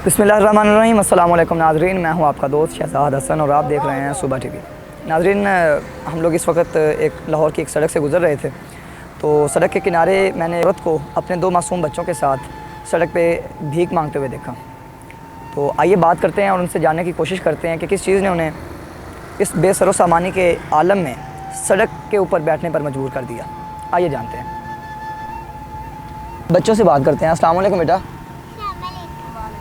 बिस्मिल्लाहिर्रहमानिर्रहीम। अस्सलाम वालेकुम नाज़रीन, मैं हूं आपका दोस्त शहजाद हसन और आप देख रहे हैं सुबह टीवी। नाज़रीन, हम लोग इस वक्त एक लाहौर की एक सड़क से गुज़र रहे थे, तो सड़क के किनारे मैंने औरत को अपने दो मासूम बच्चों के साथ सड़क पे भीख मांगते हुए देखा। तो आइए बात करते हैं और उनसे जानने की कोशिश करते हैं कि किस चीज़ ने उन्हें इस बेसरो सामानी के आलम में सड़क के ऊपर बैठने पर मजबूर कर दिया। आइए जानते हैं, बच्चों से बात करते हैं। अस्सलाम वालेकुम बेटा।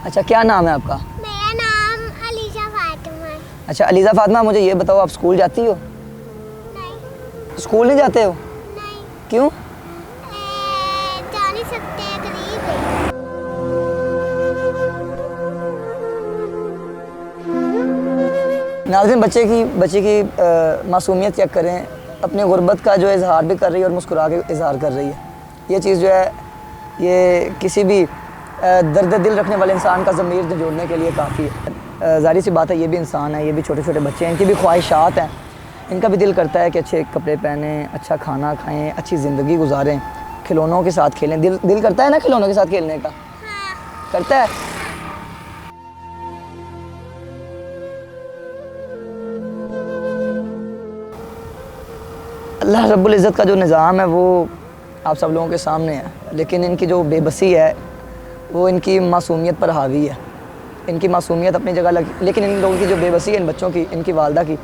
अच्छा, क्या नाम है आपका? मेरा नाम अलीजा फातिमा है। अच्छा अलीज़ा फातिमा, मुझे ये बताओ, आप स्कूल जाती हो? नहीं। स्कूल नहीं जाते हो? नहीं। क्यों? जा नहीं सकते, गरीब है। नाज़रीन, बच्चे की मासूमियत चेक करें, अपनी गुर्बत का जो इजहार भी कर रही है और मुस्कुरा के इजहार कर रही है। ये चीज़ जो है, ये किसी भी दर्द दिल रखने वाले इंसान का ज़मीर जोड़ने के लिए काफ़ी है। ज़ाहिर सी बात है, ये भी इंसान है, ये भी छोटे छोटे बच्चे हैं, इनकी भी ख्वाहिशात हैं। इनका भी दिल करता है कि अच्छे कपड़े पहनें, अच्छा खाना खाएं, अच्छी ज़िंदगी गुजारें, खिलौनों के साथ खेलें। दिल करता है ना खिलौनों के साथ खेलने का? हाँ। करता है। अल्लाह रब्बुल इज़्ज़त का जो निज़ाम है वो आप सब लोगों के सामने है, लेकिन इनकी जो बेबसी है वो इनकी मासूमियत पर हावी है। इनकी मासूमियत अपनी जगह लगी, लेकिन इन लोगों की जो बेबसी है, इन बच्चों की, इनकी वालदा की,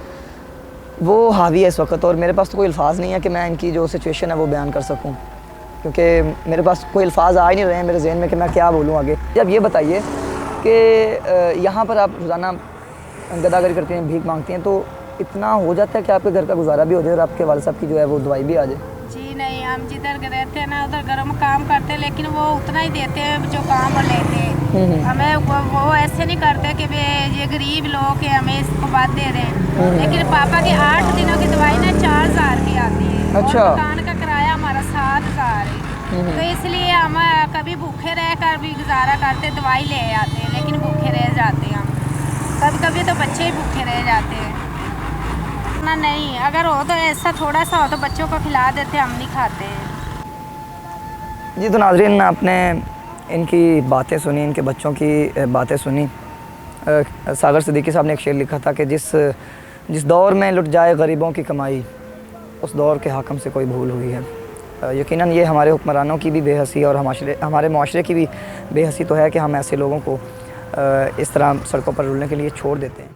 वो हावी है इस वक्त। और मेरे पास तो कोई अल्फाज नहीं है कि मैं इनकी जो सिचुएशन है वो बयान कर सकूं, क्योंकि मेरे पास कोई अल्फाज आ ही नहीं रहे हैं मेरे जहन में कि मैं क्या बोलूँ आगे। जब ये बताइए कि यहाँ पर आप रोज़ाना गदागरी करती हैं, भीख मांगती हैं, तो इतना हो जाता है कि आपके घर का गुजारा भी हो जाए और आपके वाले साहब की जो है वो दवाई भी आ जाए? जी नहीं, हम जिधर रहते हैं ना उधर घर में काम करते हैं, लेकिन वो उतना ही देते हैं जो काम लेते हैं। हमें वो ऐसे नहीं करते कि वे ये गरीब लोग हैं हमें इसको बात दे रहे हैं। लेकिन पापा की 8 दिनों की दवाई ना 4000 की आती है। अच्छा। और मकान का किराया हमारा 7000 है। तो इसलिए हम कभी भूखे रह कर भी गुजारा करते, दवाई ले आते हैं, लेकिन भूखे रह जाते हैं हम। कभी कभी तो बच्चे ही भूखे रह जाते हैं ना। नहीं, अगर हो तो ऐसा थोड़ा सा हो तो बच्चों को खिला देते, हम नहीं खाते हैं। जी, तो नाज़रीन, आपने इनकी बातें सुनी, इनके बच्चों की बातें सुनी। सागर सिद्दीकी साहब ने एक शेर लिखा था कि जिस दौर में लुट जाए गरीबों की कमाई, उस दौर के हाकम से कोई भूल हुई है। यकीनन ये हमारे हुक्मरानों की भी बेहसी और हमारे माशरे की भी बेहसी तो है कि हम ऐसे लोगों को इस तरह सड़कों पर रुलने के लिए छोड़ देते हैं।